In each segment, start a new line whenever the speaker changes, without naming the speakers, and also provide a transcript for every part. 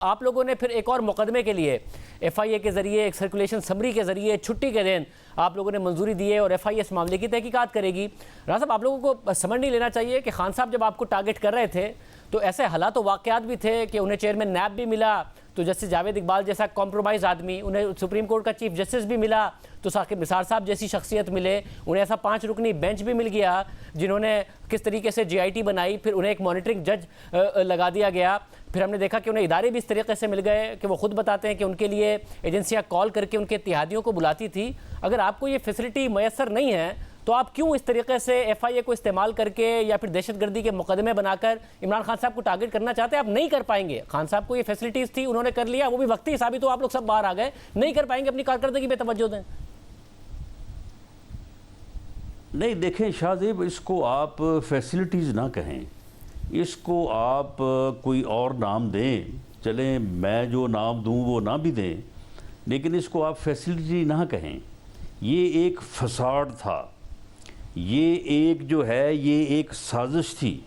آپ لوگوں نے پھر ایک اور مقدمے کے لیے ایف آئی اے کے ذریعے ایک سرکولیشن سمری کے ذریعے چھٹی کے دن آپ لوگوں نے منظوری دی ہے اور ایف آئی اے اس معاملے کی تحقیقات کرے گی۔ راز صاحب، آپ لوگوں کو سمجھ نہیں لینا چاہیے کہ خان صاحب جب آپ کو ٹارگٹ کر رہے تھے تو ایسے حالات و واقعات بھی تھے کہ انہیں چیئرمین نیب بھی ملا تو جسٹس جاوید اقبال جیسا کمپرومائز آدمی، انہیں سپریم کورٹ کا چیف جسٹس بھی ملا تو ثاقب نثار صاحب جیسی شخصیت ملے، انہیں ایسا 5 رکنی بینچ بھی مل گیا جنہوں نے کس طریقے سے جی آئی ٹی بنائی، پھر انہیں ایک مانیٹرنگ جج لگا دیا گیا، پھر ہم نے دیکھا کہ انہیں ادارے بھی اس طریقے سے مل گئے کہ وہ خود بتاتے ہیں کہ ان کے لیے ایجنسیاں کال کر کے ان کے اتحادیوں کو بلاتی تھی۔ اگر آپ کو یہ فیسلٹی میسر نہیں ہے تو آپ کیوں اس طریقے سے ایف آئی اے کو استعمال کر کے یا پھر دہشت گردی کے مقدمے بنا کر عمران خان صاحب کو ٹارگٹ کرنا چاہتے ہیں؟ آپ نہیں کر پائیں گے۔ خان صاحب کو یہ فیسلٹیز تھی، انہوں نے کر لیا، وہ بھی وقتی ثابت ہو، آپ لوگ سب باہر آ گئے، نہیں کر پائیں گے، اپنی کارکردگی پہ توجہ دیں۔
نہیں دیکھیں شاہ زیب، اس کو آپ فیسلٹیز نہ کہیں، اس کو آپ کوئی اور نام دیں، چلیں میں جو نام دوں وہ نہ بھی دیں، لیکن اس کو آپ فیسلٹی نہ کہیں۔ یہ ایک فساد تھا، یہ ایک جو ہے یہ ایک سازش تھی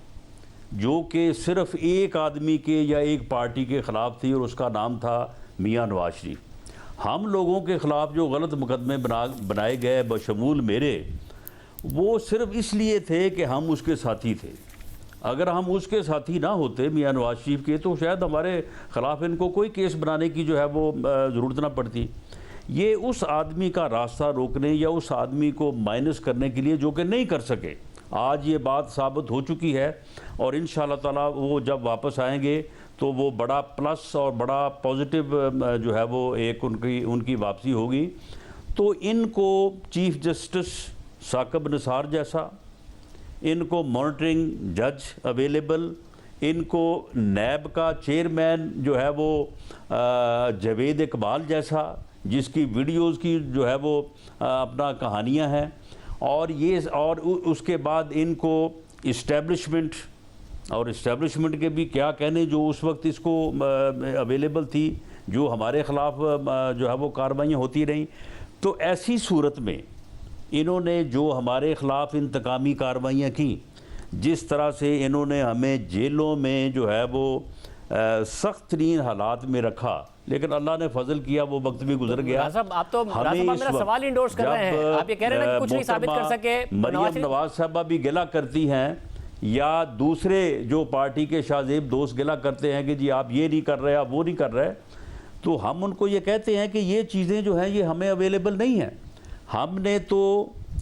جو کہ صرف ایک آدمی کے یا ایک پارٹی کے خلاف تھی، اور اس کا نام تھا میاں نواز شریف۔ ہم لوگوں کے خلاف جو غلط مقدمے بنائے گئے بشمول میرے، وہ صرف اس لیے تھے کہ ہم اس کے ساتھی تھے۔ اگر ہم اس کے ساتھی نہ ہوتے میاں نواز شریف کے تو شاید ہمارے خلاف ان کو کوئی کیس بنانے کی جو ہے وہ ضرورت نہ پڑتی۔ یہ اس آدمی کا راستہ روکنے یا اس آدمی کو مائنس کرنے کے لیے جو کہ نہیں کر سکے، آج یہ بات ثابت ہو چکی ہے، اور انشاءاللہ تعالیٰ وہ جب واپس آئیں گے تو وہ بڑا پلس اور بڑا پازیٹیو جو ہے وہ ایک ان کی واپسی ہوگی۔ تو ان کو چیف جسٹس ثاقب نثار جیسا، ان کو مانیٹرنگ جج اویلیبل، ان کو نیب کا چیئرمین جو ہے وہ جاوید اقبال جیسا، جس کی ویڈیوز کی جو ہے وہ اپنا کہانیاں ہیں، اور اس کے بعد ان کو اسٹیبلشمنٹ، اور اسٹیبلشمنٹ کے بھی کیا کہنے جو اس وقت اس کو اویلیبل تھی، جو ہمارے خلاف جو ہے وہ کارروائیاں ہوتی رہیں۔ تو ایسی صورت میں انہوں نے جو ہمارے خلاف انتقامی کارروائیاں کی، جس طرح سے انہوں نے ہمیں جیلوں میں جو ہے وہ سخت ترین حالات میں رکھا، لیکن اللہ نے فضل کیا، وہ وقت بھی گزر گیا۔
آپ تو میرا سوال انڈورس کر رہے ہیں، آپ یہ کہہ رہے ہیں کہ کچھ نہیں ثابت کر سکے۔
مریم نواز صاحبہ بھی گلہ کرتی ہیں، یا دوسرے جو پارٹی کے شاہ زیب دوست گلہ کرتے ہیں کہ جی آپ یہ نہیں کر رہے، آپ وہ نہیں کر رہے، تو ہم ان کو یہ کہتے ہیں کہ یہ چیزیں جو ہیں یہ ہمیں اویلیبل نہیں ہیں۔ ہم نے تو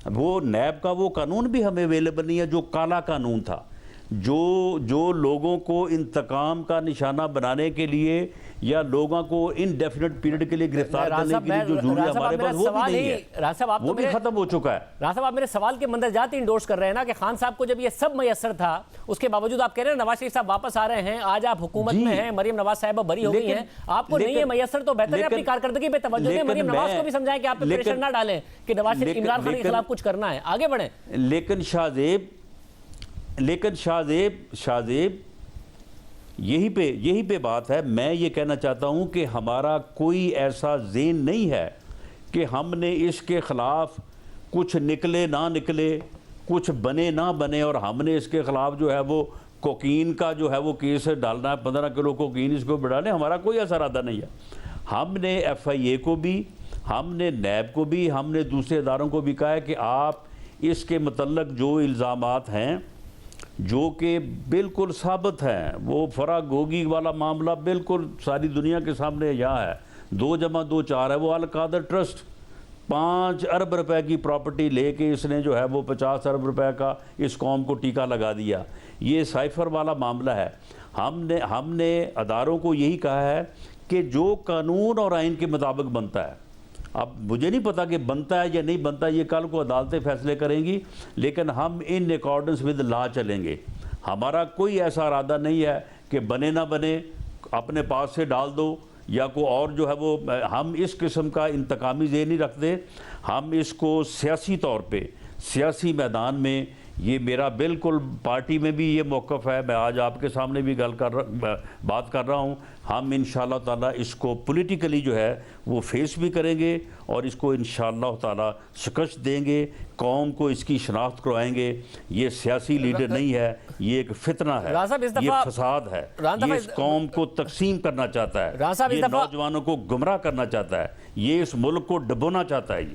وہ نیب کا وہ قانون بھی ہمیں اویلیبل نہیں ہے جو کالا قانون تھا، جو لوگوں کو انتقام کا نشانہ بنانے کے لیے یا لوگوں کو انڈیفینٹ پیریڈ کے لیے گرفتار کرنے کے لیے جو ضروری ہمارے پاس وہ بھی نہیں ہے، وہ بھی ختم ہو چکا ہے۔
راز صاحب، آپ میرے سوال کے مندرجات انڈورس کر رہے ہیں نا کہ خان صاحب کو جب یہ سب میسر تھا، اس کے باوجود آپ کہہ رہے ہیں نواز شریف صاحب واپس آ رہے ہیں، آج آپ حکومت میں ہیں، مریم نواز صاحبہ بری ہو گئی ہیں، آپ کو نہیں ہے میسر، تو بہتر ہے اپنی کارکردگی پہ توجہ دیں، مریم نواز کو بھی سمجھائیں کہ آپ پہ پریشر نہ ڈالیں کہ نواز شریف عمران خان کے خلاف کچھ کرنا ہے، آگے بڑھیں۔
لیکن شاہ زیب یہی پہ بات ہے۔ میں یہ کہنا چاہتا ہوں کہ ہمارا کوئی ایسا ذہن نہیں ہے کہ ہم نے اس کے خلاف کچھ نکلے نہ نکلے، کچھ بنے نہ بنے، اور ہم نے اس کے خلاف جو ہے وہ کوکین کا جو ہے وہ کیس ڈالنا ہے، 15 کلو کوکین اس کو بڑھانے، ہمارا کوئی ایسا ارادہ نہیں ہے۔ ہم نے ایف آئی اے کو بھی، ہم نے نیب کو بھی، ہم نے دوسرے اداروں کو بھی کہا ہے کہ آپ اس کے متعلق جو الزامات ہیں جو کہ بالکل ثابت ہیں، وہ فرا گوگی والا معاملہ بالکل ساری دنیا کے سامنے یہاں ہے، 2 + 2 = 4 ہے، وہ القادر ٹرسٹ 5 ارب روپے کی پراپرٹی لے کے اس نے جو ہے وہ 50 ارب روپے کا اس قوم کو ٹیکہ لگا دیا، یہ سائفر والا معاملہ ہے۔ ہم نے اداروں کو یہی کہا ہے کہ جو قانون اور آئین کے مطابق بنتا ہے، اب مجھے نہیں پتا کہ بنتا ہے یا نہیں بنتا، یہ کل کو عدالتیں فیصلے کریں گی، لیکن ہم ان اکارڈنس ود لا چلیں گے۔ ہمارا کوئی ایسا ارادہ نہیں ہے کہ بنے نہ بنے اپنے پاس سے ڈال دو یا کوئی اور جو ہے وہ، ہم اس قسم کا انتقامی ذہن نہیں رکھتے، ہم اس کو سیاسی طور پہ سیاسی میدان میں یہ میرا بالکل پارٹی میں بھی یہ موقف ہے. میں آج آپ کے سامنے بھی بات کر رہا ہوں. ہم انشاءاللہ تعالیٰ اس کو پولیٹیکلی جو ہے وہ فیس بھی کریں گے اور اس کو انشاءاللہ تعالیٰ شکست دیں گے. قوم کو اس کی شناخت کروائیں گے. یہ سیاسی لیڈر نہیں ہے, یہ ایک فتنہ ہے, یہ فساد ہے, یہ اس قوم کو تقسیم کرنا چاہتا ہے, یہ نوجوانوں کو گمراہ کرنا چاہتا ہے, یہ اس ملک کو ڈبونا چاہتا ہے.